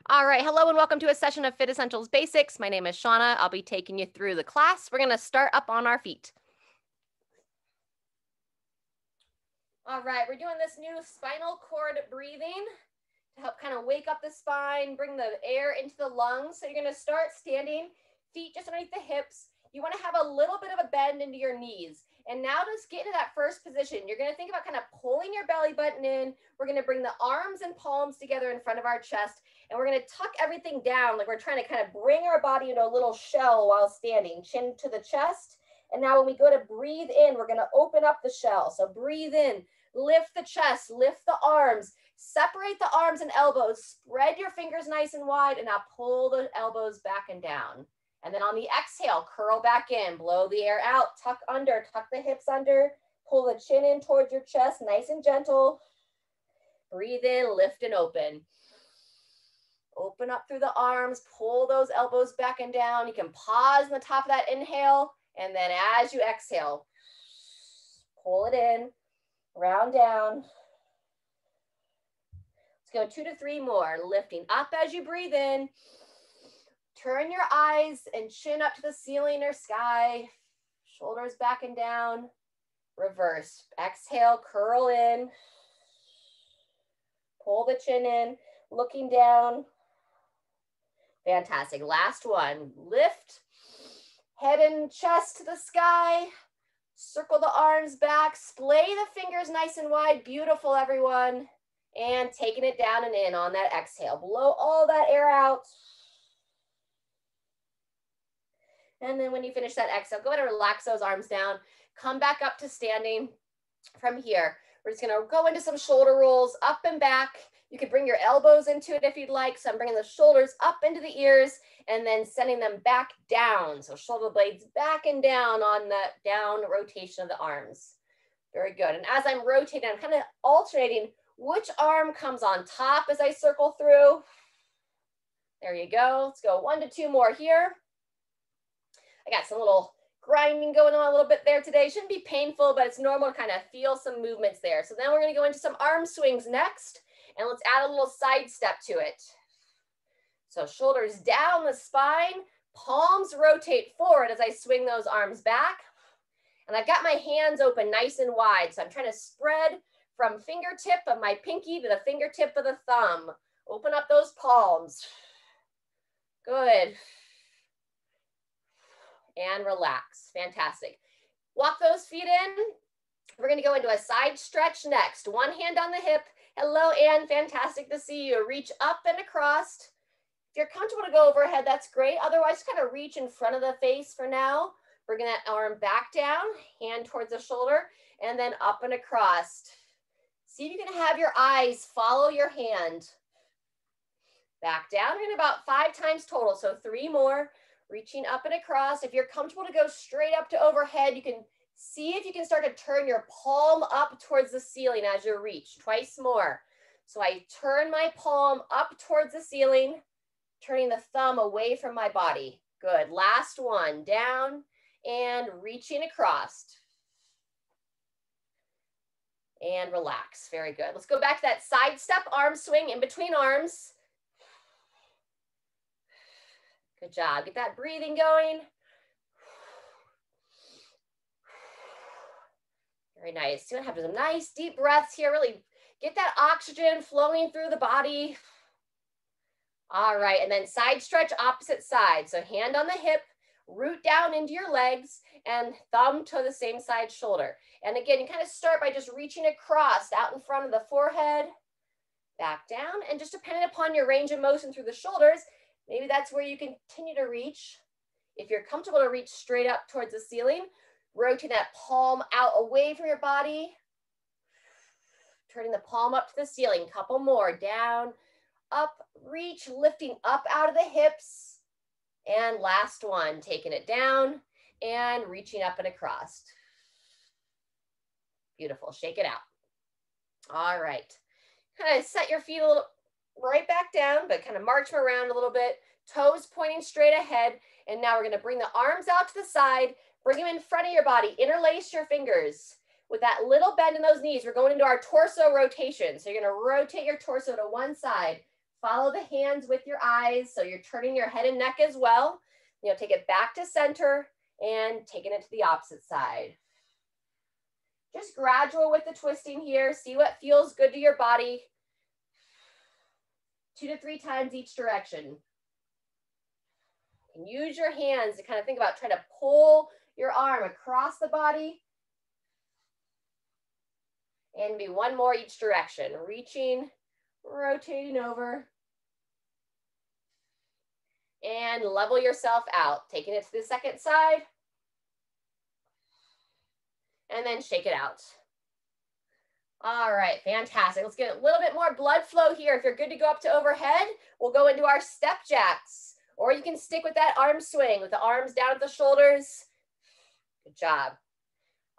All right, hello and welcome to a session of FitEssentials Basics. My name is Shauna. I'll be taking you through the class. We're going to start up on our feet. All right, we're doing this new spinal cord breathing to help kind of wake up the spine, bring the air into the lungs. So you're going to start standing, feet just underneath the hips. You want to have a little bit of a bend into your knees. And now just get into that first position. You're going to think about kind of pulling your belly button in. We're going to bring the arms and palms together in front of our chest. And we're going to tuck everything down, like we're trying to kind of bring our body into a little shell while standing, chin to the chest. And now when we go to breathe in, we're going to open up the shell. So breathe in, lift the chest, lift the arms, separate the arms and elbows, spread your fingers nice and wide, and now pull the elbows back and down. And then on the exhale, curl back in, blow the air out, tuck under, tuck the hips under, pull the chin in towards your chest, nice and gentle. Breathe in, lift and open. Open up through the arms, pull those elbows back and down. You can pause in the top of that inhale, and then as you exhale, pull it in, round down. Let's go 2 to 3 more, lifting up as you breathe in. Turn your eyes and chin up to the ceiling or sky, shoulders back and down. Reverse, exhale, curl in, pull the chin in, looking down. Fantastic, last one, lift, head and chest to the sky, circle the arms back, splay the fingers nice and wide, beautiful everyone, and taking it down and in on that exhale. Blow all that air out. And then when you finish that exhale, go ahead and relax those arms down, come back up to standing. From here, we're just gonna go into some shoulder rolls, up and back. You could bring your elbows into it if you'd like. So I'm bringing the shoulders up into the ears and then sending them back down. So shoulder blades back and down on the down rotation of the arms. Very good. And as I'm rotating, I'm kind of alternating which arm comes on top as I circle through. There you go. Let's go 1 to 2 more here. I got some little grinding going on a little bit there today. Shouldn't be painful, but it's normal to kind of feel some movements there. So then we're going to go into some arm swings next. And let's add a little side step to it. So shoulders down the spine, palms rotate forward as I swing those arms back. And I've got my hands open nice and wide. So I'm trying to spread from fingertip of my pinky to the fingertip of the thumb. Open up those palms. Good. And relax. Fantastic. Walk those feet in. We're going to go into a side stretch next. One hand on the hip. Hello, Anne. Fantastic to see you. Reach up and across. If you're comfortable to go overhead, that's great. Otherwise, kind of reach in front of the face for now. Bringing that arm back down, hand towards the shoulder, and then up and across. See if you can have your eyes follow your hand. Back down in about 5 times total, so 3 more. Reaching up and across. If you're comfortable to go straight up to overhead, you can see if you can start to turn your palm up towards the ceiling as you reach. Twice more. So I turn my palm up towards the ceiling, turning the thumb away from my body. Good. Last one. Down and reaching across. And relax. Very good. Let's go back to that side step arm swing in between arms. Good job. Get that breathing going. Very nice. You're gonna have some nice deep breaths here. Really get that oxygen flowing through the body. All right, and then side stretch opposite side. So hand on the hip, root down into your legs, and thumb to the same side shoulder. And again, you kind of start by just reaching across out in front of the forehead, back down, and just depending upon your range of motion through the shoulders, maybe that's where you continue to reach. If you're comfortable to reach straight up towards the ceiling, rotate that palm out away from your body. Turning the palm up to the ceiling. Couple more. Down, up, reach, lifting up out of the hips. And last one, taking it down and reaching up and across. Beautiful. Shake it out. All right. Kind of set your feet a little right back down, but kind of march them around a little bit. Toes pointing straight ahead. And now we're going to bring the arms out to the side. Bring them in front of your body. Interlace your fingers. With that little bend in those knees, we're going into our torso rotation. So you're going to rotate your torso to one side. follow the hands with your eyes. So you're turning your head and neck as well. You know, take it back to center and taking it to the opposite side. Just gradual with the twisting here. See what feels good to your body. 2 to 3 times each direction. And use your hands to kind of think about trying to pull your arm across the body. And be 1 more each direction. Reaching, rotating over. And level yourself out. Taking it to the second side. And then shake it out. All right, fantastic. Let's get a little bit more blood flow here. If you're good to go up to overhead, we'll go into our step jacks. Or you can stick with that arm swing with the arms down at the shoulders. Good job.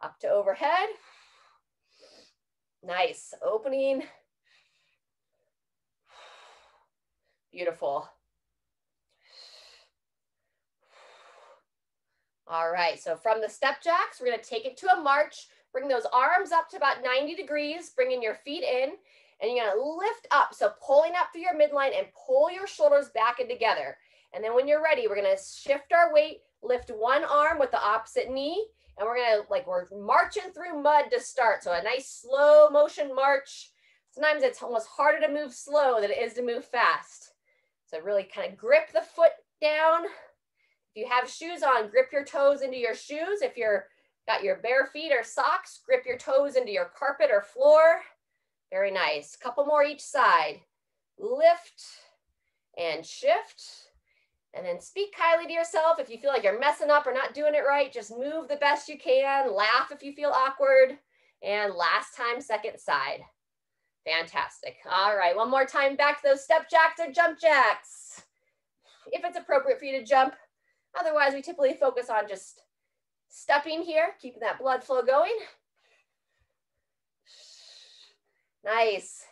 Up to overhead. Nice. Opening. Beautiful. All right, so from the step jacks, we're going to take it to a march. Bring those arms up to about 90 degrees, bringing your feet in, and you're going to lift up. So pulling up through your midline and pull your shoulders back and together. And then when you're ready, we're going to shift our weight, lift one arm with the opposite knee, and we're going to, like, we're marching through mud to start. So a nice slow motion march. Sometimes it's almost harder to move slow than it is to move fast. So really kind of grip the foot down. If you have shoes on, grip your toes into your shoes. If you're got your bare feet or socks, grip your toes into your carpet or floor. Very nice. Couple more each side. Lift and shift. And then speak kindly to yourself. If you feel like you're messing up or not doing it right, just move the best you can. Laugh if you feel awkward. And last time, second side. Fantastic. All right, one more time back to those step jacks or jump jacks. If it's appropriate for you to jump. Otherwise, we typically focus on just stepping here, keeping that blood flow going. Nice.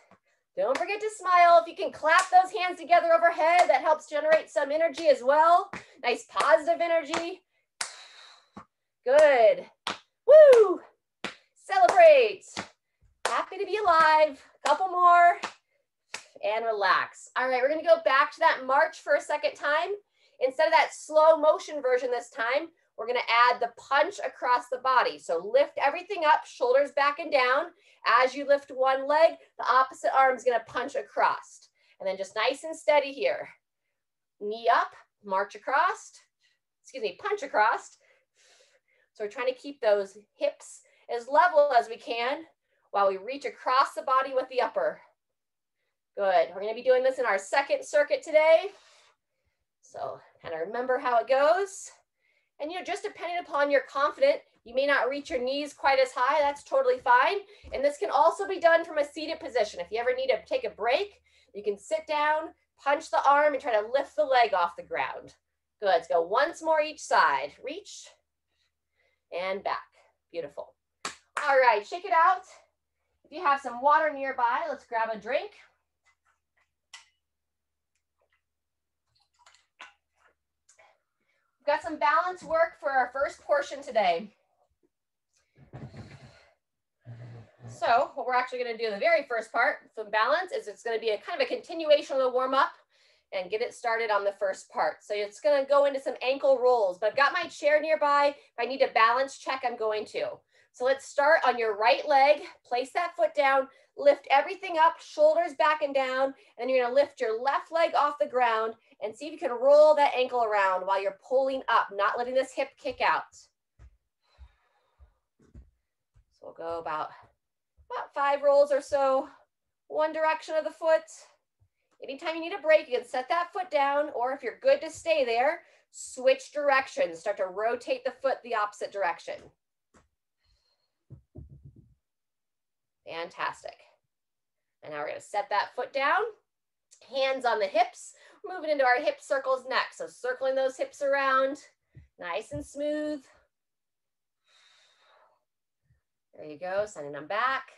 Don't forget to smile. If you can clap those hands together overhead, that helps generate some energy as well. Nice positive energy. Good. Woo! Celebrate. Happy to be alive. Couple more. And relax. All right, we're going to go back to that march for a second time. Instead of that slow motion version this time, we're going to add the punch across the body. So lift everything up, shoulders back and down. As you lift one leg, the opposite arm is going to punch across. And then just nice and steady here. Knee up, march across. Excuse me, punch across. So we're trying to keep those hips as level as we can while we reach across the body with the upper. Good. We're going to be doing this in our second circuit today. So kind of remember how it goes. And, you know, just depending upon your confidence, you may not reach your knees quite as high. That's totally fine. And this can also be done from a seated position. If you ever need to take a break, you can sit down, punch the arm, and try to lift the leg off the ground. Good. Let's go once more each side. Reach and back. Beautiful. All right, shake it out. If you have some water nearby, let's grab a drink. We've got some balance work for our first portion today. So what we're actually going to do the very first part, some balance, is it's going to be a kind of a continuation of the warm up and get it started on the first part. So it's going to go into some ankle rolls, but I've got my chair nearby. If I need a balance check, I'm going to. So let's start on your right leg, place that foot down, lift everything up, shoulders back and down, and you're going to lift your left leg off the ground and see if you can roll that ankle around while you're pulling up, not letting this hip kick out. So we'll go about 5 rolls or so, one direction of the foot. Anytime you need a break, you can set that foot down, or if you're good to stay there, switch directions. Start to rotate the foot the opposite direction. Fantastic. And now we're going to set that foot down, hands on the hips, moving into our hip circles next. So circling those hips around, nice and smooth. There you go, sending them back.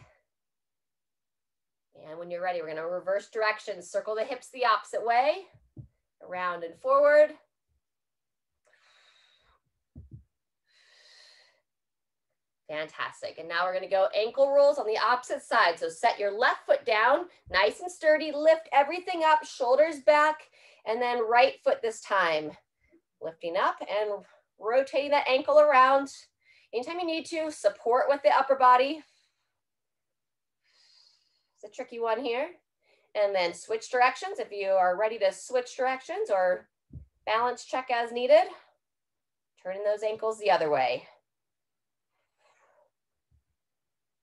And when you're ready, we're going to reverse directions. Circle the hips the opposite way, around and forward. Fantastic. And now we're going to go ankle rolls on the opposite side. So set your left foot down, nice and sturdy, lift everything up, shoulders back, and then right foot this time. Lifting up and rotating that ankle around. Anytime you need to, support with the upper body. It's a tricky one here. And then switch directions if you are ready to switch directions, or balance check as needed. Turning those ankles the other way.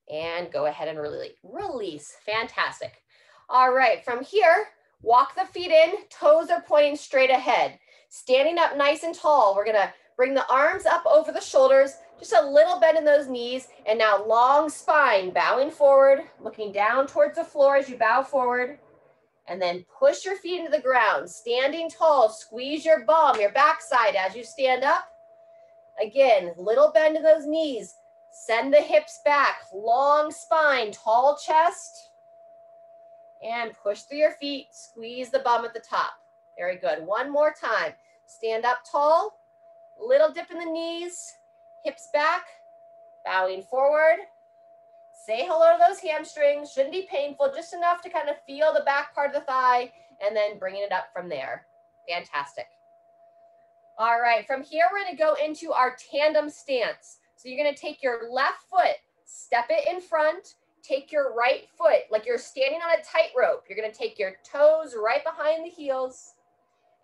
And go ahead and release. Fantastic. All right, from here, walk the feet in, toes are pointing straight ahead. Standing up nice and tall, we're gonna bring the arms up over the shoulders, just a little bend in those knees, and now long spine, bowing forward, looking down towards the floor as you bow forward, and then push your feet into the ground. Standing tall, squeeze your bum, your backside as you stand up. Again, little bend in those knees. Send the hips back, long spine, tall chest, and push through your feet, squeeze the bum at the top. Very good. One more time. Stand up tall, little dip in the knees, hips back, bowing forward. Say hello to those hamstrings. Shouldn't be painful, just enough to kind of feel the back part of the thigh, and then bringing it up from there. Fantastic. All right, from here, we're going to go into our tandem stance. So you're going to take your left foot, step it in front, take your right foot, like you're standing on a tightrope. You're going to take your toes right behind the heels.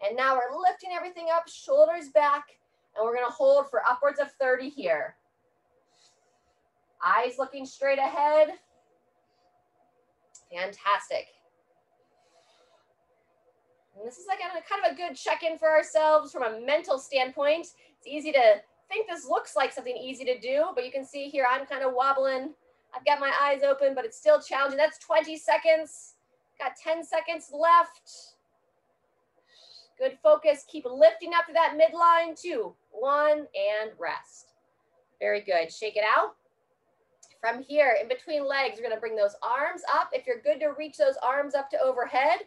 And now we're lifting everything up, shoulders back, and we're going to hold for upwards of 30 here. Eyes looking straight ahead. Fantastic. And this is like kind of a good check-in for ourselves from a mental standpoint. It's easy to think this looks like something easy to do, but you can see here I'm kind of wobbling. I've got my eyes open, but it's still challenging. That's 20 seconds. Got 10 seconds left. Good focus. Keep lifting up to that midline. 2, 1, and rest. Very good. Shake it out. From here, in between legs, we're going to bring those arms up. If you're good to reach those arms up to overhead,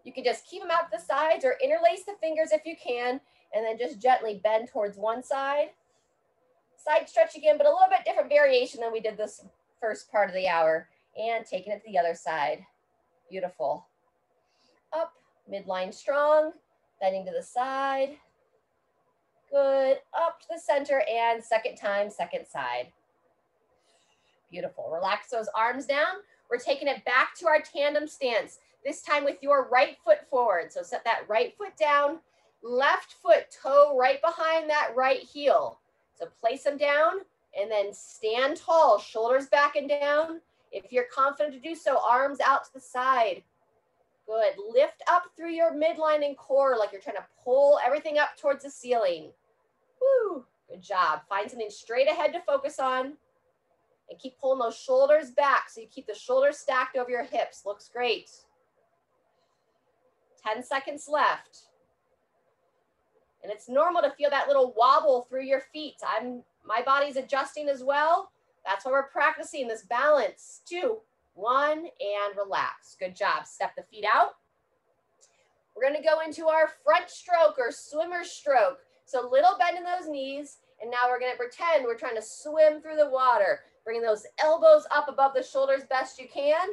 you can just keep them out to the sides or interlace the fingers if you can, and then just gently bend towards one side. Side stretch again, but a little bit different variation than we did this first part of the hour. And taking it to the other side. Beautiful. Up, midline strong, bending to the side. Good, up to the center, and second time, second side. Beautiful. Relax those arms down. We're taking it back to our tandem stance, this time with your right foot forward. So set that right foot down, left foot toe right behind that right heel. So place them down and then stand tall, shoulders back and down. If you're confident to do so, arms out to the side. Good. Lift up through your midline and core like you're trying to pull everything up towards the ceiling. Woo. Good job. Find something straight ahead to focus on. And keep pulling those shoulders back so you keep the shoulders stacked over your hips. Looks great. 10 seconds left. And it's normal to feel that little wobble through your feet. My body's adjusting as well. That's why we're practicing this balance. 2, 1, and relax. Good job. Step the feet out. We're going to go into our front stroke or swimmer stroke. So little bend in those knees. And now we're going to pretend we're trying to swim through the water. Bringing those elbows up above the shoulders best you can.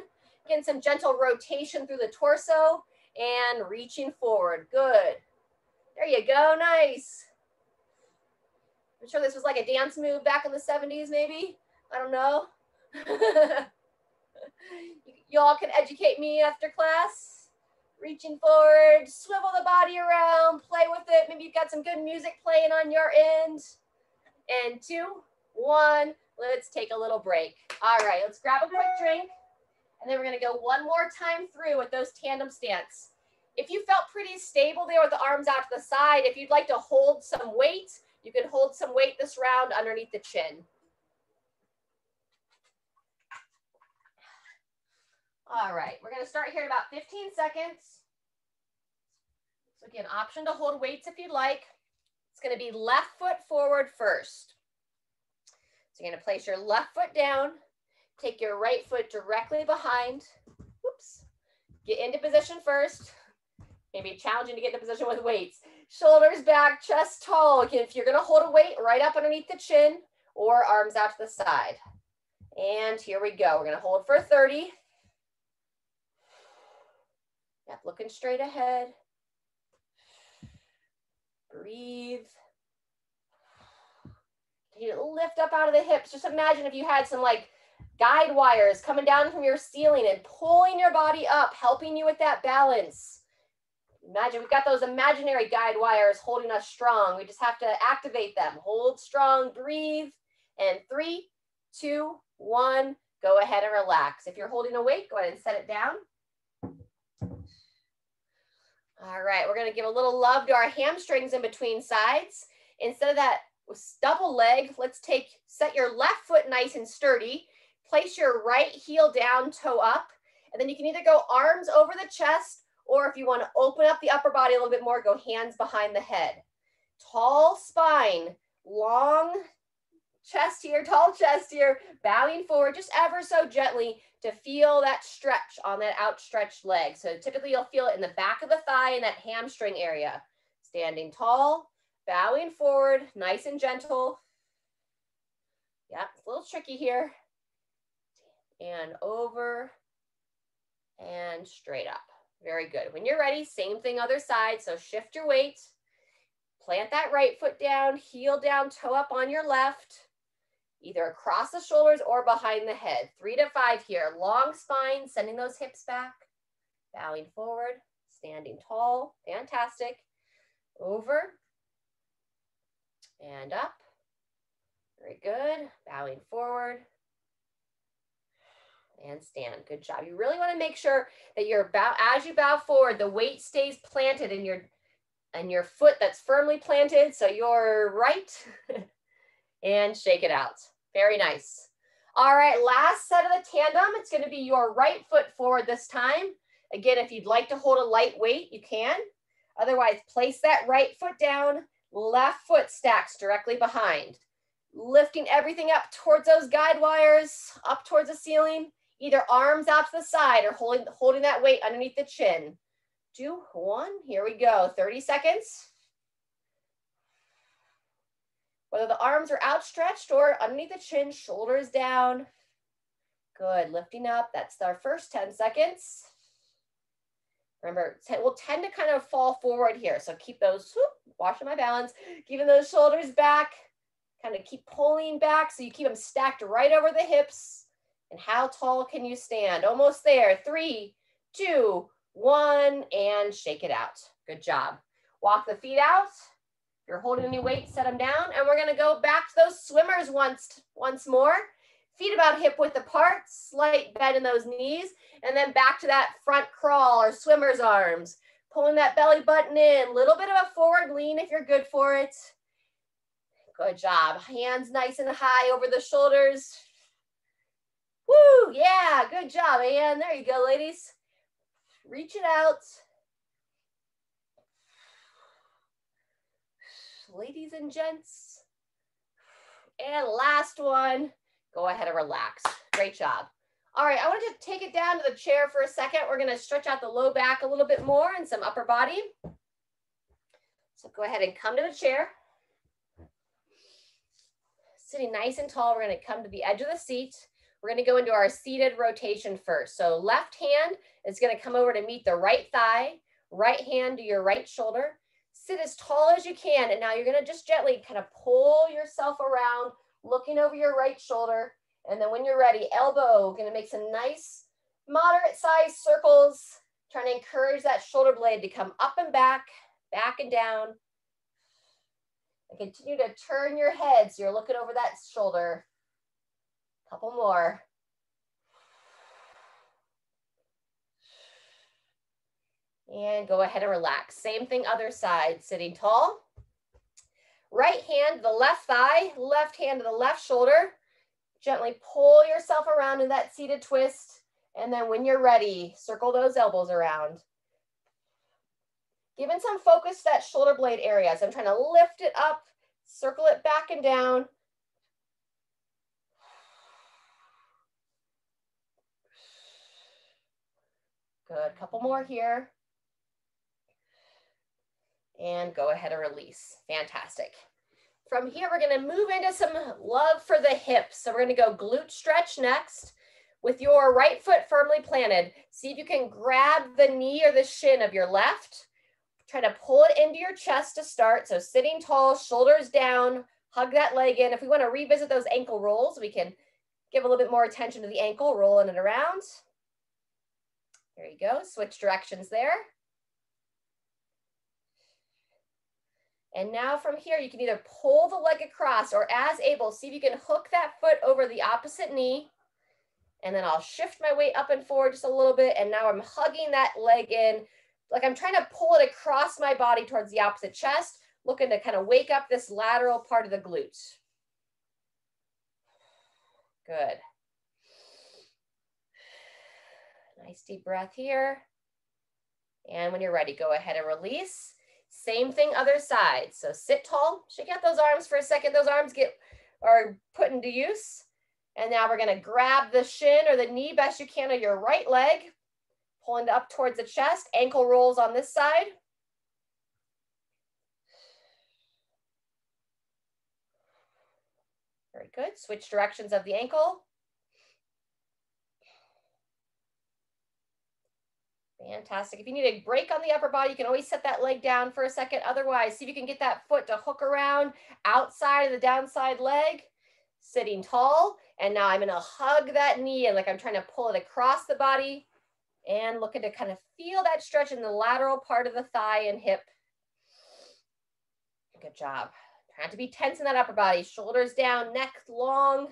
Getting some gentle rotation through the torso and reaching forward. Good. There you go. Nice. I'm sure this was like a dance move back in the 70s, maybe. I don't know. Y'all can educate me after class. Reaching forward, swivel the body around, play with it. Maybe you've got some good music playing on your end. And 2, 1, let's take a little break. All right, let's grab a quick drink. And then we're gonna go one more time through with those tandem stance. If you felt pretty stable there with the arms out to the side, if you'd like to hold some weight, you can hold some weight this round underneath the chin. All right, we're gonna start here in about 15 seconds. So again, option to hold weights if you'd like. It's gonna be left foot forward first. So you're gonna place your left foot down, take your right foot directly behind. Whoops. Get into position first. Maybe challenging to get into position with weights. Shoulders back, chest tall. Again, if you're gonna hold a weight right up underneath the chin, or arms out to the side. And here we go. We're going to hold for 30. Yep, looking straight ahead. Breathe. You lift up out of the hips. Just imagine if you had some like guide wires coming down from your ceiling and pulling your body up, helping you with that balance. Imagine we've got those imaginary guide wires holding us strong. We just have to activate them. Hold strong, breathe, and 3, 2, 1, go ahead and relax. If you're holding a weight, go ahead and set it down. All right, we're gonna give a little love to our hamstrings in between sides. Instead of that double leg, let's set your left foot nice and sturdy. Place your right heel down, toe up, and then you can either go arms over the chest, or if you want to open up the upper body a little bit more, go hands behind the head. Tall spine, long chest here, tall chest here, bowing forward just ever so gently to feel that stretch on that outstretched leg. So typically you'll feel it in the back of the thigh and that hamstring area. Standing tall, bowing forward, nice and gentle. Yeah, it's a little tricky here. And over and straight up. Very good. When you're ready, same thing other side. So shift your weight, plant that right foot down, heel down, toe up on your left, either across the shoulders or behind the head. 3 to 5 here. Long spine, sending those hips back, bowing forward, standing tall. Fantastic. Over and up. Very good. Bowing forward and stand. Good job. You really want to make sure that as you bow forward, the weight stays planted in your foot that's firmly planted. So you're right and shake it out. Very nice. All right, last set of the tandem. It's going to be your right foot forward this time. Again, if you'd like to hold a light weight, you can. Otherwise, place that right foot down, left foot stacks directly behind. Lifting everything up towards those guide wires, up towards the ceiling, either arms out to the side or holding that weight underneath the chin. 2, 1, here we go. 30 seconds. Whether the arms are outstretched or underneath the chin, shoulders down. Good, lifting up. That's our first 10 seconds. Remember, we'll tend to kind of fall forward here. So keep those, washing my balance, keeping those shoulders back, kind of keep pulling back so you keep them stacked right over the hips. And how tall can you stand? Almost there. 3, 2, 1, and shake it out. Good job. Walk the feet out. If you're holding any weight, set them down. And we're going to go back to those swimmers once more. Feet about hip width apart, slight bend in those knees, and then back to that front crawl or swimmer's arms. Pulling that belly button in, little bit of a forward lean if you're good for it. Good job. Hands nice and high over the shoulders. Woo, yeah, good job, and there you go, ladies. Reach it out. Ladies and gents. And last one. Go ahead and relax. Great job. All right, I want to take it down to the chair for a second. We're going to stretch out the low back a little bit more and some upper body. So go ahead and come to the chair. Sitting nice and tall, we're going to come to the edge of the seat. We're going to go into our seated rotation first. So left hand is going to come over to meet the right thigh, right hand to your right shoulder. Sit as tall as you can, and now you're going to just gently kind of pull yourself around, looking over your right shoulder. And then when you're ready, elbow, going to make some nice moderate sized circles, trying to encourage that shoulder blade to come up and back and down. And continue to turn your head so you're looking over that shoulder. Couple more. And go ahead and relax. Same thing, other side, sitting tall. Right hand to the left thigh, left hand to the left shoulder. Gently pull yourself around in that seated twist. And then when you're ready, circle those elbows around. Giving some focus to that shoulder blade area. So I'm trying to lift it up, circle it back and down. Good, couple more here. And go ahead and release. Fantastic. From here, we're gonna move into some love for the hips. So we're gonna go glute stretch next with your right foot firmly planted. See if you can grab the knee or the shin of your left. Try to pull it into your chest to start. So sitting tall, shoulders down, hug that leg in. If we wanna revisit those ankle rolls, we can give a little bit more attention to the ankle, rolling it around. There you go, switch directions there. And now from here, you can either pull the leg across or as able, see if you can hook that foot over the opposite knee. And then I'll shift my weight up and forward just a little bit. And now I'm hugging that leg in, like I'm trying to pull it across my body towards the opposite chest, looking to kind of wake up this lateral part of the glute. Good. Nice deep breath here. And when you're ready, go ahead and release. Same thing, other side. So sit tall, shake out those arms for a second. Those arms are put into use. And now we're gonna grab the shin or the knee best you can of your right leg, pulling up towards the chest, ankle rolls on this side. Very good, switch directions of the ankle. Fantastic. If you need a break on the upper body, you can always set that leg down for a second. Otherwise, see if you can get that foot to hook around outside of the downside leg, sitting tall. And now I'm gonna hug that knee and like I'm trying to pull it across the body and looking to kind of feel that stretch in the lateral part of the thigh and hip. Good job. Try not to be tense in that upper body. Shoulders down, neck long.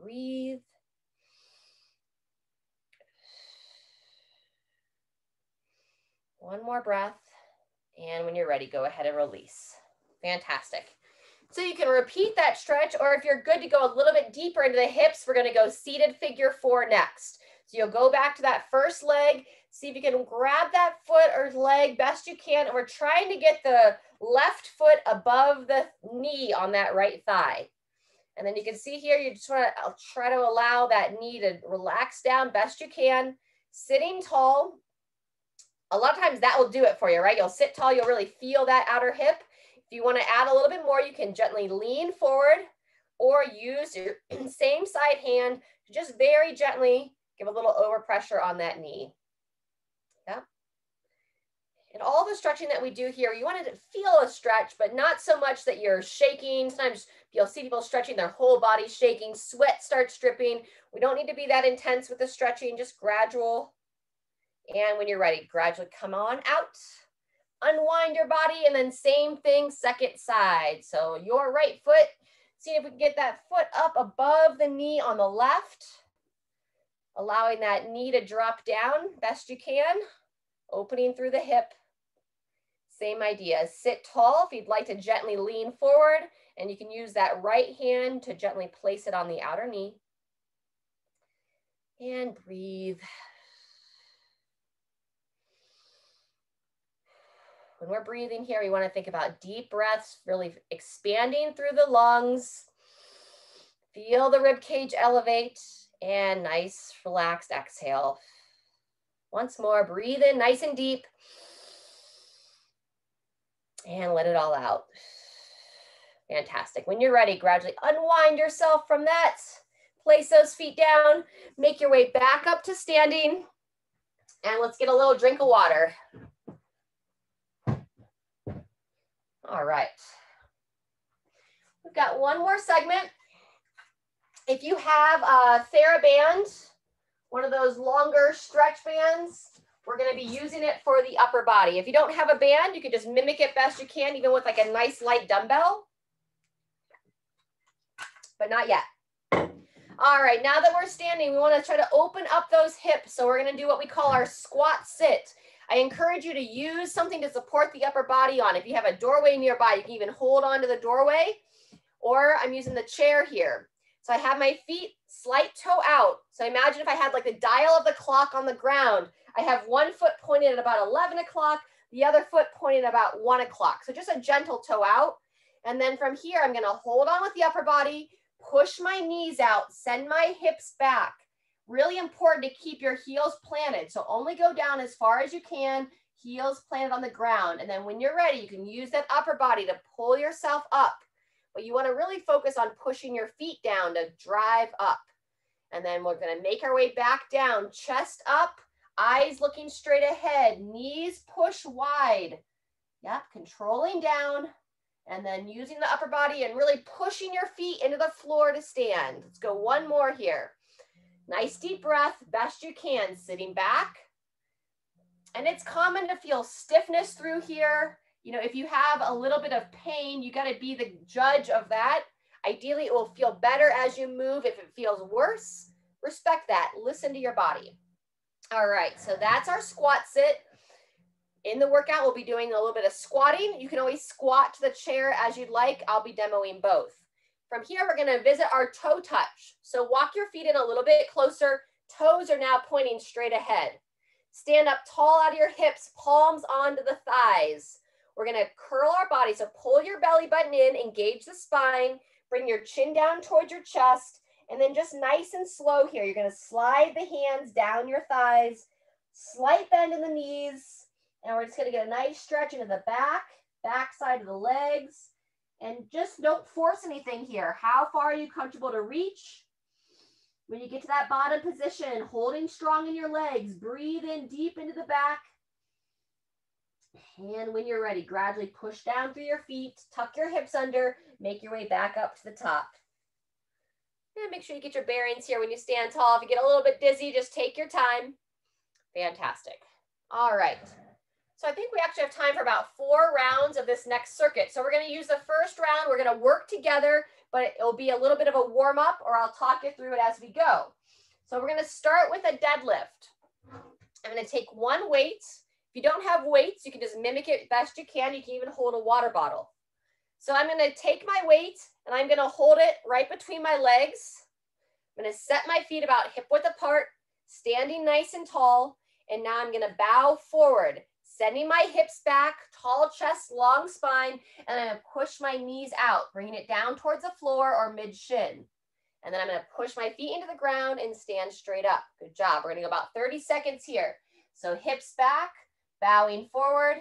Breathe. One more breath, and when you're ready, go ahead and release. Fantastic. So you can repeat that stretch, or if you're good to go a little bit deeper into the hips, we're gonna go seated figure 4 next. So you'll go back to that first leg, see if you can grab that foot or leg best you can, and we're trying to get the left foot above the knee on that right thigh. And then you can see here, you just wanna try to allow that knee to relax down best you can, sitting tall. A lot of times that will do it for you, right? You'll sit tall, you'll really feel that outer hip. If you want to add a little bit more, you can gently lean forward or use your same side hand to just very gently give a little overpressure on that knee. Yeah. And all the stretching that we do here, you want to feel a stretch, but not so much that you're shaking. Sometimes you'll see people stretching, their whole body shaking, sweat starts dripping. We don't need to be that intense with the stretching, just gradual. And when you're ready, gradually come on out, unwind your body, and then same thing, second side. So your right foot, see if we can get that foot up above the knee on the left, allowing that knee to drop down best you can, opening through the hip. Same idea, sit tall if you'd like to gently lean forward, and you can use that right hand to gently place it on the outer knee. And breathe. When we're breathing here, we want to think about deep breaths, really expanding through the lungs. Feel the rib cage elevate and nice relaxed exhale. Once more, breathe in nice and deep and let it all out. Fantastic. When you're ready, gradually unwind yourself from that. Place those feet down, make your way back up to standing, and let's get a little drink of water. All right, we've got one more segment. If you have a TheraBand, one of those longer stretch bands, we're gonna be using it for the upper body. If you don't have a band, you can just mimic it best you can, even with like a nice light dumbbell, but not yet. All right, now that we're standing, we wanna try to open up those hips. So we're gonna do what we call our squat sit. I encourage you to use something to support the upper body on. If you have a doorway nearby, you can even hold on to the doorway, or I'm using the chair here. So I have my feet slight toe out. So imagine if I had like the dial of the clock on the ground. I have one foot pointed at about 11 o'clock, the other foot pointed at about 1 o'clock. So just a gentle toe out. And then from here, I'm gonna hold on with the upper body, push my knees out, send my hips back. Really important to keep your heels planted. So only go down as far as you can. heels planted on the ground. And then when you're ready, you can use that upper body to pull yourself up. But you want to really focus on pushing your feet down to drive up. And then we're going to make our way back down, chest up, eyes looking straight ahead, knees push wide. Yep, controlling down. And then using the upper body and really pushing your feet into the floor to stand. Let's go one more here. Nice deep breath, best you can, sitting back. And it's common to feel stiffness through here. You know, if you have a little bit of pain, you got to be the judge of that. Ideally, it will feel better as you move. If it feels worse, respect that. Listen to your body. All right, so that's our squat sit. In the workout, we'll be doing a little bit of squatting. You can always squat to the chair as you'd like. I'll be demoing both. From here, we're going to visit our toe touch. So walk your feet in a little bit closer. Toes are now pointing straight ahead. Stand up tall out of your hips, palms onto the thighs. We're going to curl our body. So pull your belly button in, engage the spine, bring your chin down towards your chest, and then just nice and slow here. You're going to slide the hands down your thighs, slight bend in the knees. And we're just going to get a nice stretch into the back side of the legs. And just don't force anything here. How far are you comfortable to reach? When you get to that bottom position, holding strong in your legs, breathe in deep into the back. And when you're ready, gradually push down through your feet, tuck your hips under, make your way back up to the top. And make sure you get your bearings here when you stand tall. If you get a little bit dizzy, just take your time. Fantastic. All right. So I think we actually have time for about 4 rounds of this next circuit. So we're going to use the first round. We're going to work together, but it'll be a little bit of a warm up, or I'll talk you through it as we go. So we're going to start with a deadlift. I'm going to take one weight. If you don't have weights, you can just mimic it best you can. You can even hold a water bottle. So I'm going to take my weight and I'm going to hold it right between my legs. I'm going to set my feet about hip width apart, standing nice and tall. And now I'm going to bow forward, sending my hips back, tall chest, long spine, and I'm going to push my knees out, bringing it down towards the floor or mid-shin. And then I'm going to push my feet into the ground and stand straight up. Good job. We're going to go about 30 seconds here. So hips back, bowing forward,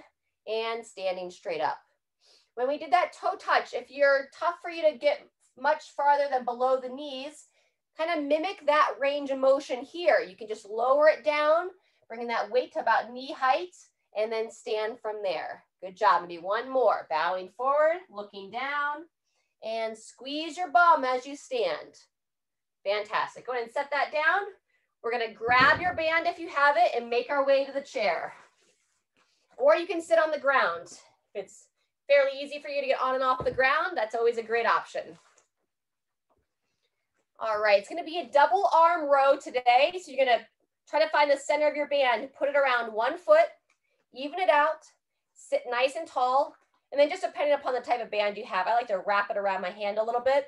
and standing straight up. When we did that toe touch, if you're tough for you to get much farther than below the knees, kind of mimic that range of motion here. You can just lower it down, bringing that weight to about knee height, and then stand from there. Good job. Maybe one more. Bowing forward, looking down, and squeeze your bum as you stand. Fantastic. Go ahead and set that down. We're going to grab your band if you have it and make our way to the chair. Or you can sit on the ground. If it's fairly easy for you to get on and off the ground, that's always a great option. All right, it's going to be a double arm row today. So you're going to try to find the center of your band, put it around one foot, even it out, sit nice and tall, and then just depending upon the type of band you have, I like to wrap it around my hand a little bit.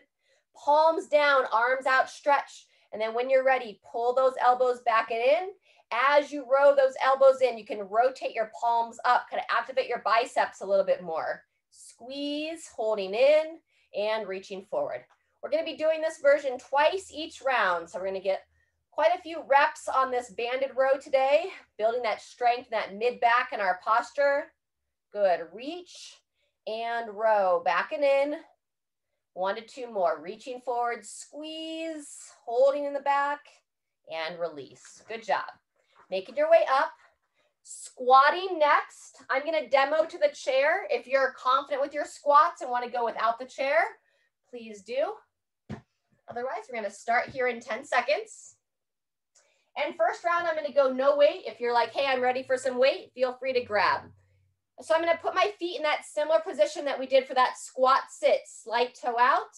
Palms down, arms outstretched, and then when you're ready, pull those elbows back and in. As you row those elbows in, you can rotate your palms up, kind of activate your biceps a little bit more. Squeeze, holding in, and reaching forward. We're going to be doing this version twice each round, so we're going to get quite a few reps on this banded row today, building that strength, that mid-back in our posture. Good. Reach and row. Back and in. 1 to 2 more. Reaching forward, squeeze, holding in the back, and release. Good job. Making your way up. Squatting next. I'm going to demo to the chair. If you're confident with your squats and want to go without the chair, please do. Otherwise, we're going to start here in 10 seconds. And first round, I'm going to go no weight. If you're like, hey, I'm ready for some weight, feel free to grab. So I'm going to put my feet in that similar position that we did for that squat sit. Slight toe out,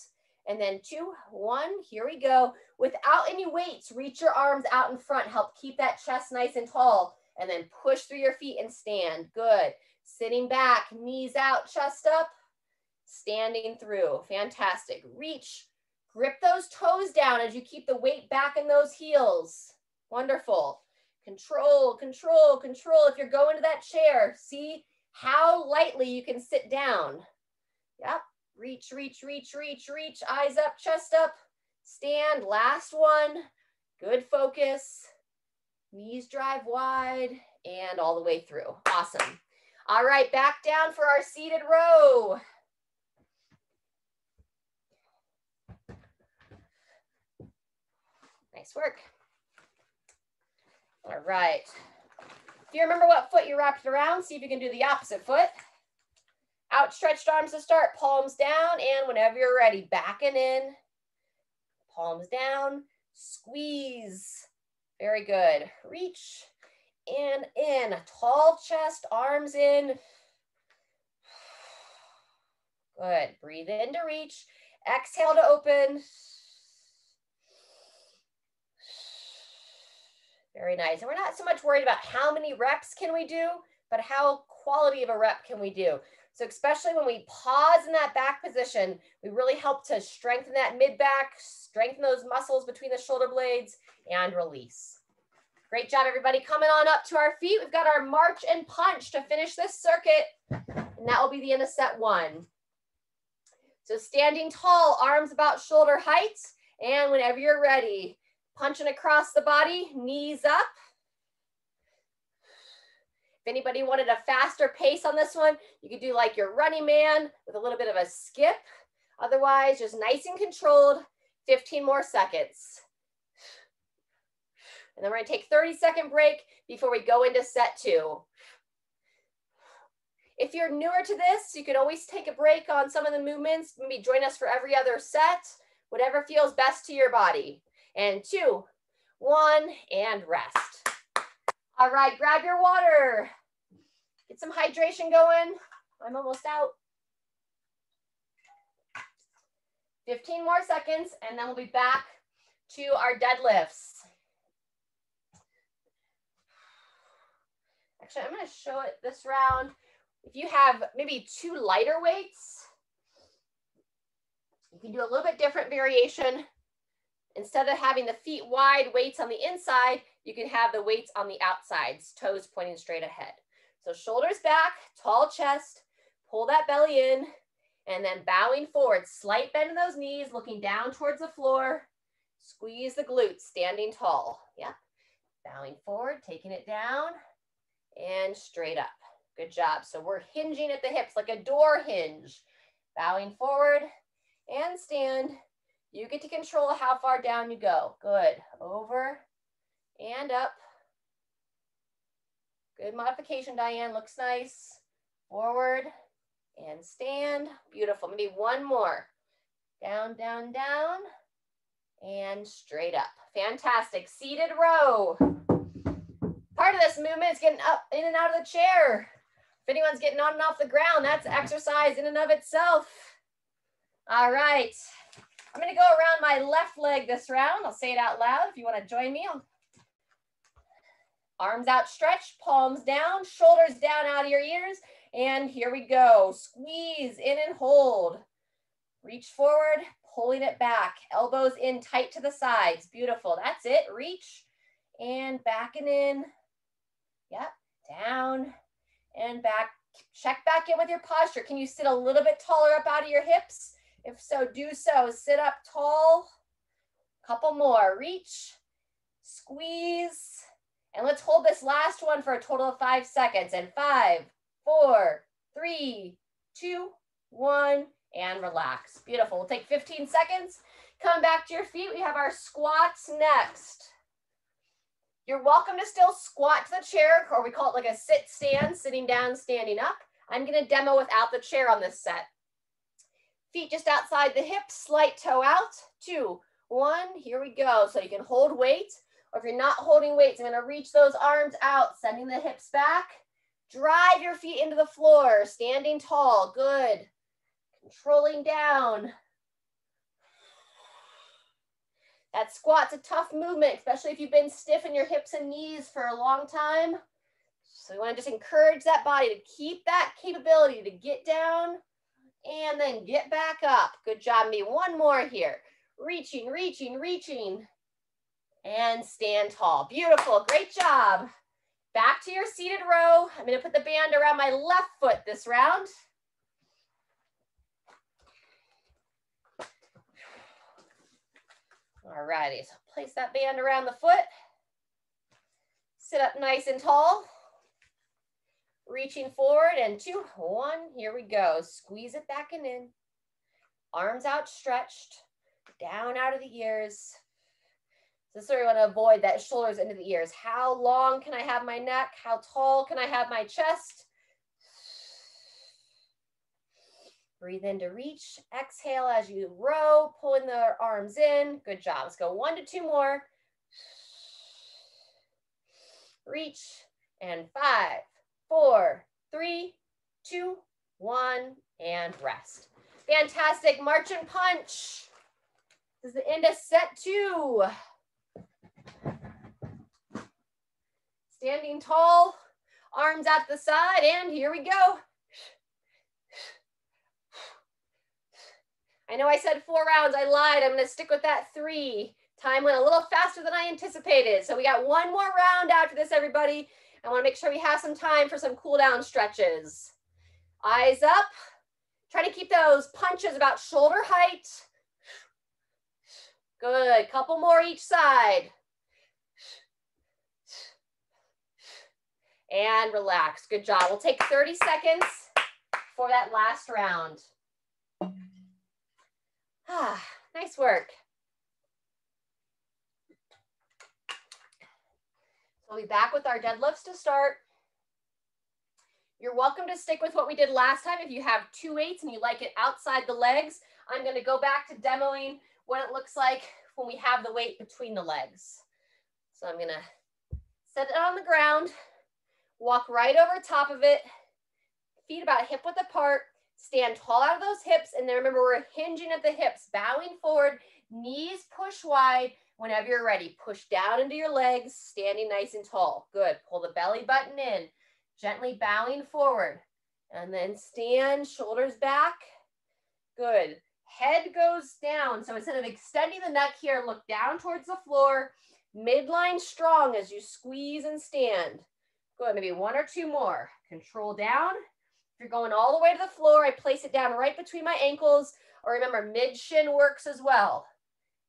and then 2, 1, here we go. Without any weights, reach your arms out in front. Help keep that chest nice and tall, and then push through your feet and stand. Good. Sitting back, knees out, chest up, standing through. Fantastic. Reach. Grip those toes down as you keep the weight back in those heels. Wonderful. Control, control, control. If you're going to that chair, see how lightly you can sit down. Yep. Reach, reach, reach, reach, reach. Eyes up, chest up. Stand. Last one. Good focus. Knees drive wide. and all the way through. Awesome. All right, back down for our seated row. Nice work. All right. If you remember what foot you wrapped it around, see if you can do the opposite foot. Outstretched arms to start, palms down, and whenever you're ready, backing in, palms down, squeeze. Very good. Reach and in, tall chest, arms in. Good. Breathe in to reach. Exhale to open. Very nice. And we're not so much worried about how many reps can we do, but how quality of a rep can we do. So especially when we pause in that back position, we really help to strengthen that mid back, strengthen those muscles between the shoulder blades, and release. Great job, everybody. Coming on up to our feet, we've got our march and punch to finish this circuit, and that will be the end of set one. So standing tall, arms about shoulder height, and whenever you're ready, punching across the body, knees up. If anybody wanted a faster pace on this one, you could do like your running man with a little bit of a skip. Otherwise, just nice and controlled, 15 more seconds. And then we're gonna take a 30-second break before we go into set two. If you're newer to this, you can always take a break on some of the movements, maybe join us for every other set, whatever feels best to your body. And 2, 1, and rest. All right, grab your water. Get some hydration going. I'm almost out. 15 more seconds, and then we'll be back to our deadlifts. Actually, I'm going to show it this round. If you have maybe 2 lighter weights, you can do a little bit different variation. Instead of having the feet wide, weights on the inside, you can have the weights on the outsides, toes pointing straight ahead. So shoulders back, tall chest, pull that belly in, and then bowing forward, slight bend in those knees, looking down towards the floor, squeeze the glutes, standing tall. Yeah, bowing forward, taking it down, and straight up. Good job. So we're hinging at the hips like a door hinge, bowing forward and stand. You get to control how far down you go. Good. Over and up. Good modification, Diane. Looks nice. Forward and stand. Beautiful. Maybe one more. Down, down, down, and straight up. Fantastic. Seated row. Part of this movement is getting up in and out of the chair. If anyone's getting on and off the ground, that's exercise in and of itself. All right. I'm going to go around my left leg this round. I'll say it out loud if you want to join me. Arms outstretched, palms down, shoulders down out of your ears. And here we go. Squeeze in and hold. Reach forward, pulling it back. Elbows in tight to the sides. Beautiful. That's it. Reach and backing in. Yep. Down and back. Check back in with your posture. Can you sit a little bit taller up out of your hips? If so, do so. Sit up tall. Couple more. Reach, squeeze, and let's hold this last one for a total of 5 seconds. And 5, 4, 3, 2, 1, and relax. Beautiful. We'll take 15 seconds. Come back to your feet. We have our squats next. You're welcome to still squat to the chair, or we call it like a sit stand, sitting down, standing up. I'm going to demo without the chair on this set. Feet just outside the hips, slight toe out. 2, 1, here we go. So you can hold weight, or if you're not holding weights, I'm going to reach those arms out, sending the hips back. Drive your feet into the floor, standing tall. Good. Controlling down. That squat's a tough movement, especially if you've been stiff in your hips and knees for a long time. So you want to just encourage that body to keep that capability to get down and then get back up. Good job. Me. One more here. Reaching, reaching, reaching, and stand tall. Beautiful. Great job. Back to your seated row. I'm going to put the band around my left foot this round. Alrighty, so place that band around the foot. Sit up nice and tall. reaching forward, and 2, 1, here we go. Squeeze it back and in. Arms outstretched, down out of the ears. So this is where we want to avoid that shoulders into the ears. How long can I have my neck? How tall can I have my chest? Breathe in to reach. Exhale as you row, pulling the arms in. Good job. Let's go 1 to 2 more. Reach. And 5, 4, 3, 2, 1, and rest. Fantastic. March and punch. This is the end of set 2. Standing tall, arms out the side, and here we go. I know I said 4 rounds, I lied. I'm gonna stick with that 3. Time went a little faster than I anticipated. So we got 1 more round after this, everybody. I wanna make sure we have some time for some cool down stretches. Eyes up. Try to keep those punches about shoulder height. Good, couple more each side. And relax, good job. We'll take 30 seconds for that last round. Nice work. So we'll be back with our deadlifts to start. You're welcome to stick with what we did last time. If you have 2 weights and you like it outside the legs, I'm going to go back to demoing what it looks like when we have the weight between the legs. So I'm going to set it on the ground, walk right over top of it, feet about hip width apart, stand tall out of those hips, and then remember we're hinging at the hips, bowing forward, knees push wide. Whenever you're ready, push down into your legs, standing nice and tall. Good. Pull the belly button in, gently bowing forward, and then stand, shoulders back. Good. Head goes down. So instead of extending the neck here, look down towards the floor, midline strong as you squeeze and stand. Good. Maybe 1 or 2 more. Control down. If you're going all the way to the floor, I place it down right between my ankles, or remember mid shin works as well.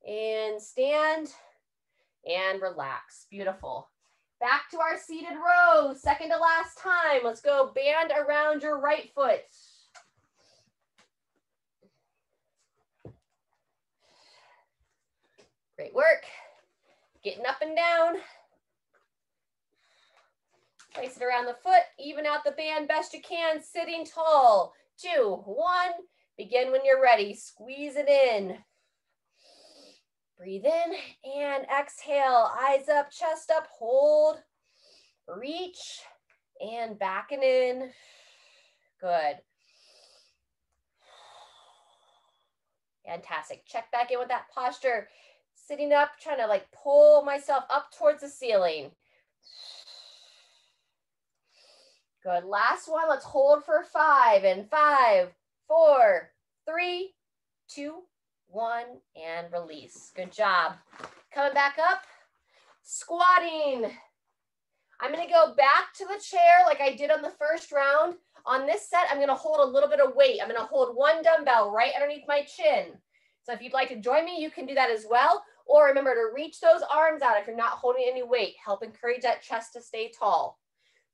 And stand and relax. Beautiful. Back to our seated row, second to last time. Let's go band around your right foot. Great work. Getting up and down. Place it around the foot, even out the band best you can, sitting tall. 2, 1, begin when you're ready. Squeeze it in. Breathe in and exhale. Eyes up, chest up, hold. Reach and back and in. Good. Fantastic. Check back in with that posture. Sitting up, trying to like pull myself up towards the ceiling. Good. Last one. Let's hold for 5. And 5, 4, 3, 2, 1, and release. Good job. Coming back up, squatting. I'm going to go back to the chair like I did on the first round. On this set, I'm going to hold a little bit of weight. I'm going to hold 1 dumbbell right underneath my chin. So if you'd like to join me, you can do that as well. Or remember to reach those arms out if you're not holding any weight. Help encourage that chest to stay tall.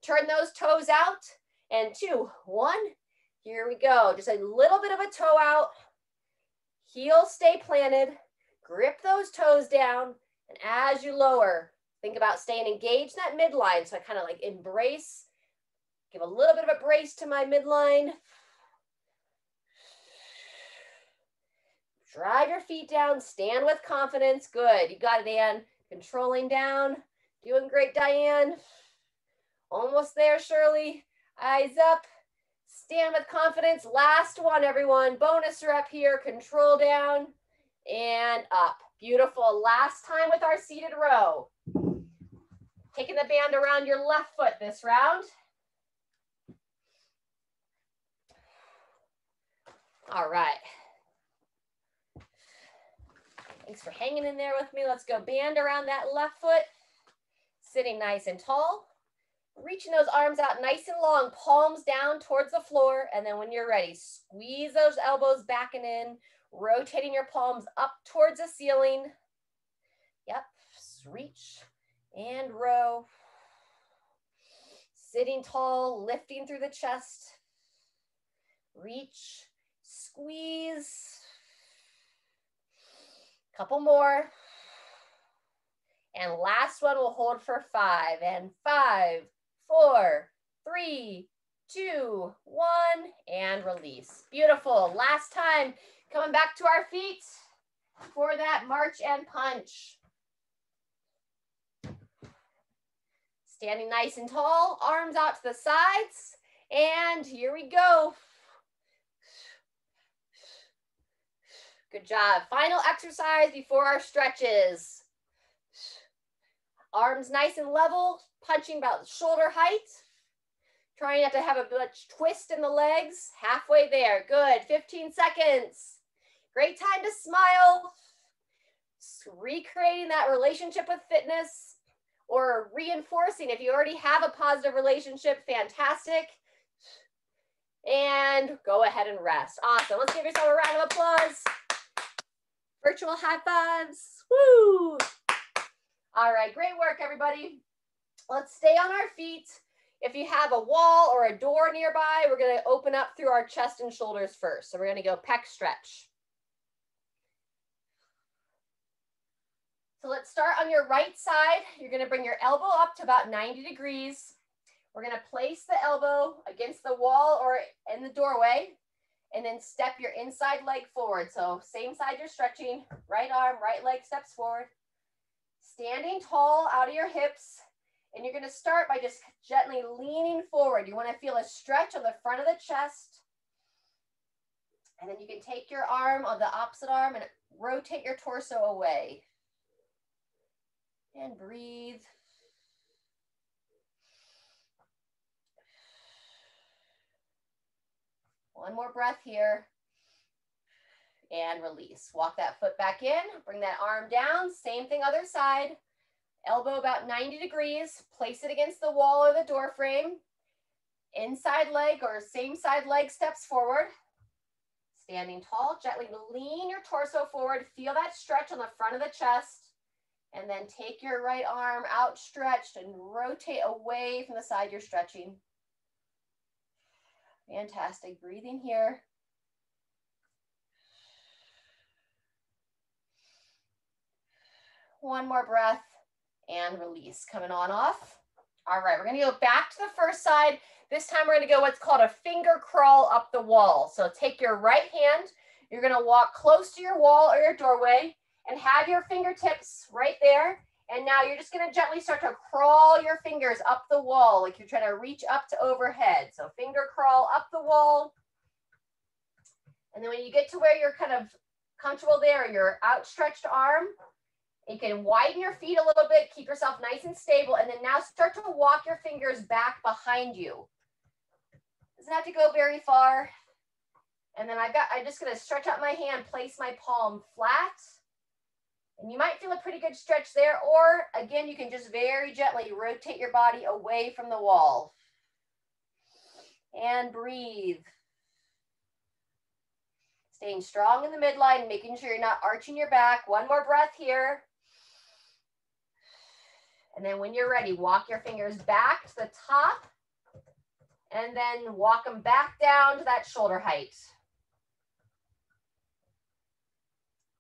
Turn those toes out. And 2, 1. Here we go. Just a little bit of a toe out. Heels stay planted, grip those toes down, and as you lower, think about staying engaged in that midline. So I kind of like embrace, give a little bit of a brace to my midline. Drive your feet down, stand with confidence. Good, you got it, Ann. Controlling down, doing great, Diane. Almost there, Shirley. Eyes up. Stand with confidence. Last one, everyone. Bonus rep here. Control down and up. Beautiful. Last time with our seated row. Taking the band around your left foot this round. All right. Thanks for hanging in there with me. Let's go band around that left foot. Sitting nice and tall. Reaching those arms out nice and long, palms down towards the floor. And then when you're ready, squeeze those elbows back and in, rotating your palms up towards the ceiling. Yep, reach and row. Sitting tall, lifting through the chest. Reach, squeeze. Couple more. And last one, we'll hold for 5. And 5, 4, 3, 2, 1, and release. Beautiful. Last time, coming back to our feet for that march and punch. Standing nice and tall, arms out to the sides, and here we go. Good job. Final exercise before our stretches. Arms nice and level, punching about shoulder height. Trying not to have a much twist in the legs. Halfway there. Good. 15 seconds. Great time to smile. Recreating that relationship with fitness or reinforcing. If you already have a positive relationship, fantastic. And go ahead and rest. Awesome. Let's give yourself a round of applause. Virtual high fives. Woo! All right, great work, everybody. Let's stay on our feet. If you have a wall or a door nearby, we're going to open up through our chest and shoulders first. So we're going to go pec stretch. So let's start on your right side. You're going to bring your elbow up to about 90 degrees. We're going to place the elbow against the wall or in the doorway, and then step your inside leg forward. So same side you're stretching, right arm, right leg steps forward. Standing tall out of your hips. And you're going to start by just gently leaning forward. You want to feel a stretch on the front of the chest. And then you can take your arm on the opposite arm and rotate your torso away. And breathe. One more breath here. And release. Walk that foot back in. Bring that arm down. Same thing other side. Elbow about 90 degrees. Place it against the wall or the door frame. Inside leg or same side leg steps forward. Standing tall. Gently lean your torso forward. Feel that stretch on the front of the chest. And then take your right arm outstretched and rotate away from the side you're stretching. Fantastic. Breathing here. One more breath and release. Coming on off. All right, we're going to go back to the first side. This time we're going to go what's called a finger crawl up the wall. So take your right hand. You're going to walk close to your wall or your doorway and have your fingertips right there. And now you're just going to gently start to crawl your fingers up the wall like you're trying to reach up to overhead. So finger crawl up the wall. And then when you get to where you're kind of comfortable there, your outstretched arm, you can widen your feet a little bit, keep yourself nice and stable, and then now start to walk your fingers back behind you. Doesn't have to go very far. And then I'm just gonna stretch out my hand, place my palm flat. And you might feel a pretty good stretch there, or again, you can just very gently rotate your body away from the wall. And breathe. Staying strong in the midline, making sure you're not arching your back. One more breath here. And then when you're ready, walk your fingers back to the top and then walk them back down to that shoulder height.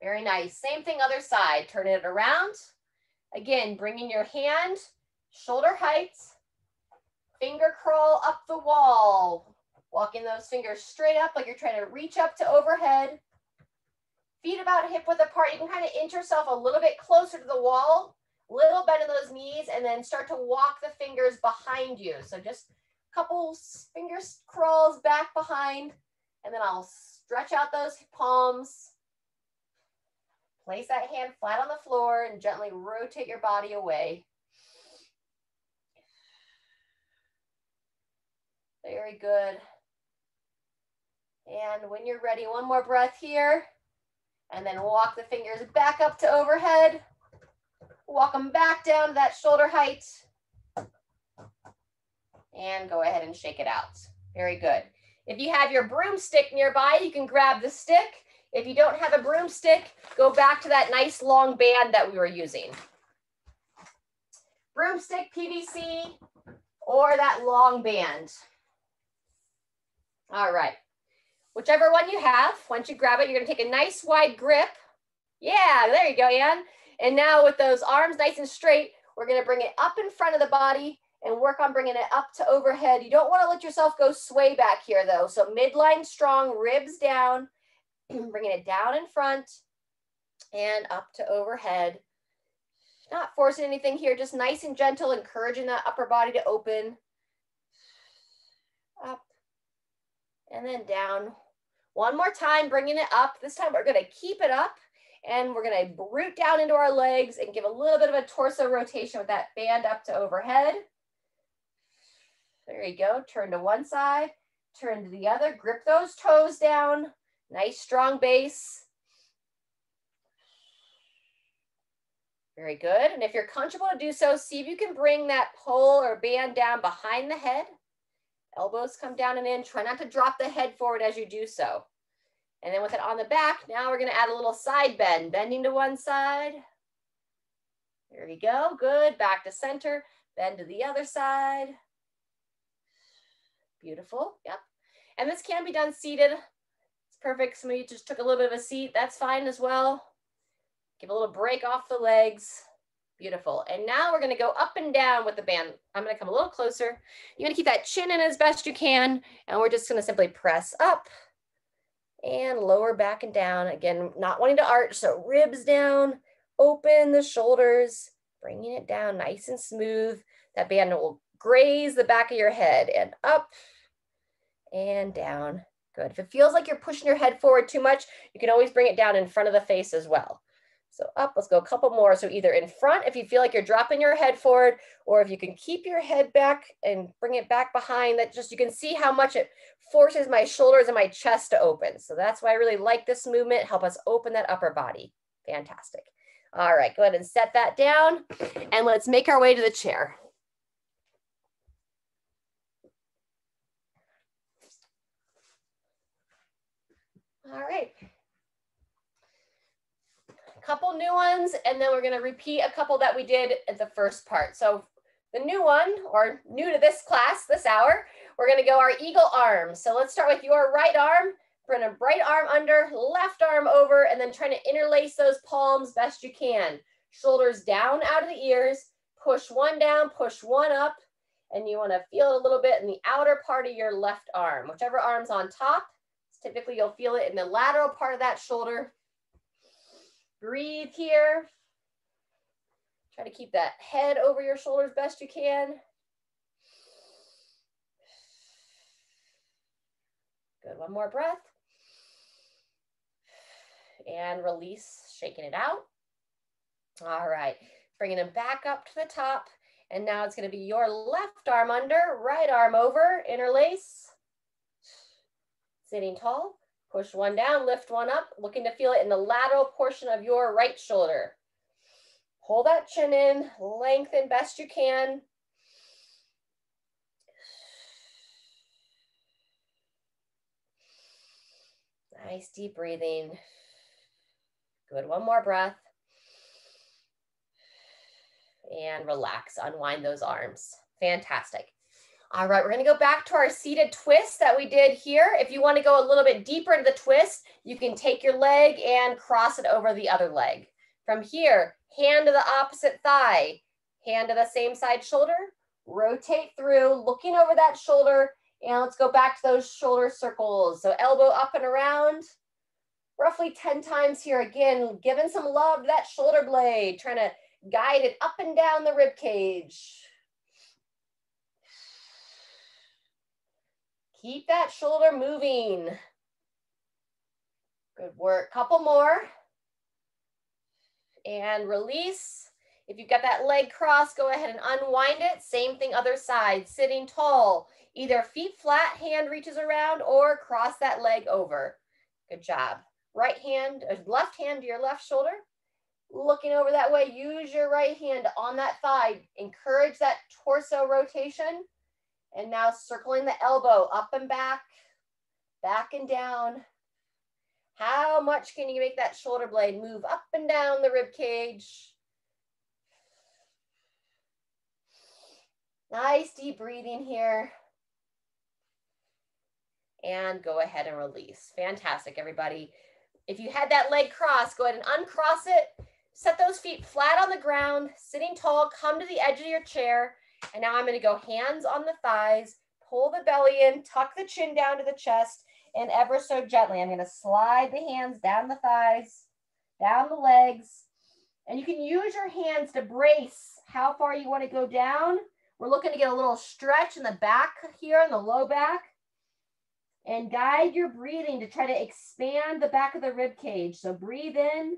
Very nice. Same thing other side. Turn it around. Again, bringing your hand, shoulder height, finger crawl up the wall. Walking those fingers straight up like you're trying to reach up to overhead. Feet about hip width apart. You can kind of inch yourself a little bit closer to the wall. Little bend in those knees, and then start to walk the fingers behind you. So just a couple finger crawls back behind, and then I'll stretch out those palms. Place that hand flat on the floor and gently rotate your body away. Very good. And when you're ready, one more breath here, and then walk the fingers back up to overhead. Walk them back down to that shoulder height. And go ahead and shake it out. Very good. If you have your broomstick nearby, you can grab the stick. If you don't have a broomstick, go back to that nice long band that we were using. Broomstick, PVC, or that long band. All right. Whichever one you have, once you grab it, you're going to take a nice wide grip. Yeah, there you go, Ann. And now with those arms nice and straight, we're going to bring it up in front of the body and work on bringing it up to overhead. You don't want to let yourself go sway back here though. So midline strong, ribs down, bringing it down in front and up to overhead. Not forcing anything here, just nice and gentle, encouraging that upper body to open. Up and then down. One more time, bringing it up. This time we're going to keep it up and we're going to root down into our legs and give a little bit of a torso rotation with that band up to overhead. There you go. Turn to one side, turn to the other. Grip those toes down. Nice strong base. Very good. And if you're comfortable to do so, see if you can bring that pole or band down behind the head. Elbows come down and in. Try not to drop the head forward as you do so. And then with it on the back, now we're going to add a little side bend, bending to one side. There we go. Good. Back to center. Bend to the other side. Beautiful. Yep. And this can be done seated. It's perfect. Some of you just took a little bit of a seat. That's fine as well. Give a little break off the legs. Beautiful. And now we're going to go up and down with the band. I'm going to come a little closer. You're going to keep that chin in as best you can. And we're just going to simply press up and lower back and down. Again, not wanting to arch. So ribs down, open the shoulders, bringing it down nice and smooth. That band will graze the back of your head and up and down. Good. If it feels like you're pushing your head forward too much, you can always bring it down in front of the face as well. So up, let's go a couple more. So either in front, if you feel like you're dropping your head forward, or if you can keep your head back and bring it back behind, that just, you can see how much it forces my shoulders and my chest to open. So that's why I really like this movement, help us open that upper body. Fantastic. All right, go ahead and set that down and let's make our way to the chair. All right. Couple new ones, and then we're going to repeat a couple that we did at the first part. So the new one, or new to this class, this hour, we're going to go our eagle arms. So let's start with your right arm. Bring a right arm under, left arm over, and then trying to interlace those palms best you can. Shoulders down out of the ears, push one down, push one up, and you want to feel it a little bit in the outer part of your left arm. Whichever arm's on top, typically you'll feel it in the lateral part of that shoulder. Breathe here. Try to keep that head over your shoulders best you can. Good, one more breath. And release, shaking it out. All right, bringing them back up to the top. And now it's going to be your left arm under, right arm over, interlace. Sitting tall. Push one down, lift one up, looking to feel it in the lateral portion of your right shoulder. Pull that chin in, lengthen best you can. Nice deep breathing. Good, one more breath. And relax, unwind those arms. Fantastic. All right, we're going to go back to our seated twist that we did here. If you want to go a little bit deeper into the twist, you can take your leg and cross it over the other leg. From here, hand to the opposite thigh, hand to the same side shoulder, rotate through, looking over that shoulder, and let's go back to those shoulder circles. So elbow up and around, roughly 10 times here. Again, giving some love to that shoulder blade, trying to guide it up and down the rib cage. Keep that shoulder moving. Good work. Couple more. And release. If you've got that leg crossed, go ahead and unwind it. Same thing other side. Sitting tall. Either feet flat, hand reaches around, or cross that leg over. Good job. Right hand, left hand to your left shoulder. Looking over that way, use your right hand on that thigh. Encourage that torso rotation. And now circling the elbow up and back and down. How much can you make that shoulder blade move up and down the rib cage? Nice deep breathing here. And go ahead and release. Fantastic, everybody. If you had that leg crossed, go ahead and uncross it. Set those feet flat on the ground, sitting tall, come to the edge of your chair. And now I'm going to go hands on the thighs, pull the belly in, tuck the chin down to the chest, and ever so gently, I'm going to slide the hands down the thighs, down the legs. And you can use your hands to brace how far you want to go down. We're looking to get a little stretch in the back here, in the low back. And guide your breathing to try to expand the back of the rib cage. So breathe in,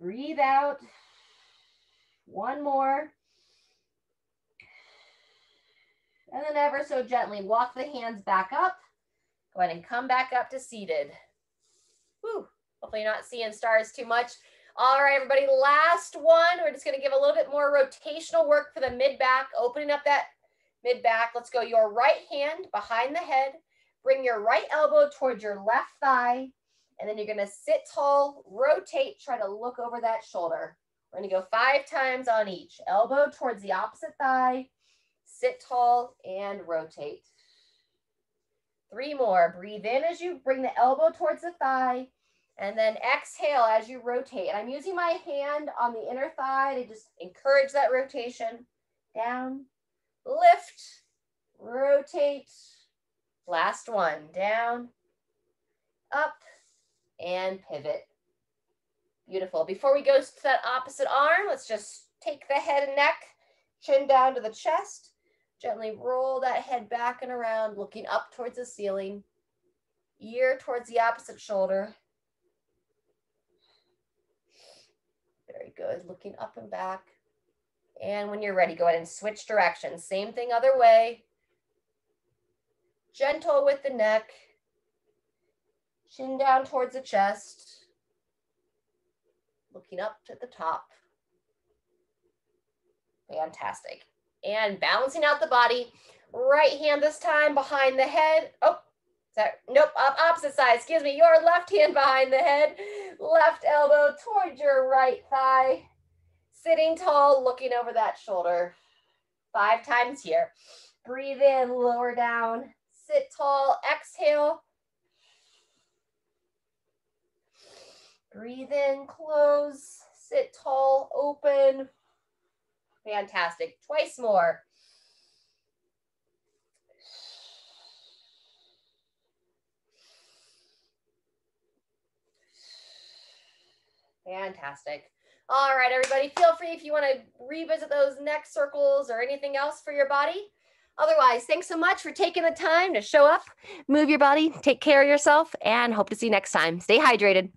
breathe out. One more. And then ever so gently, walk the hands back up. Go ahead and come back up to seated. Whew. Hopefully you're not seeing stars too much. All right, everybody, last one. We're just gonna give a little bit more rotational work for the mid-back, opening up that mid-back. Let's go your right hand behind the head. Bring your right elbow towards your left thigh, and then you're gonna sit tall, rotate, try to look over that shoulder. We're gonna go 5 times on each. Elbow towards the opposite thigh, sit tall, and rotate. 3 more. Breathe in as you bring the elbow towards the thigh, and then exhale as you rotate. And I'm using my hand on the inner thigh to just encourage that rotation. Down, lift, rotate. Last one, down, up, and pivot. Beautiful. Before we go to that opposite arm, let's just take the head and neck, chin down to the chest. Gently roll that head back and around, looking up towards the ceiling, ear towards the opposite shoulder. Very good. Looking up and back. And when you're ready, go ahead and switch directions. Same thing other way. Gentle with the neck, chin down towards the chest, looking up to the top. Fantastic. And balancing out the body, right hand this time behind the head. Oh, nope, opposite side, excuse me. Your left hand behind the head, left elbow towards your right thigh, sitting tall, looking over that shoulder. 5 times here. Breathe in, lower down. Sit tall, exhale. Breathe in, close, sit tall, open. Fantastic. Twice more. Fantastic. All right, everybody, feel free if you want to revisit those neck circles or anything else for your body. Otherwise, thanks so much for taking the time to show up, move your body, take care of yourself, and hope to see you next time. Stay hydrated.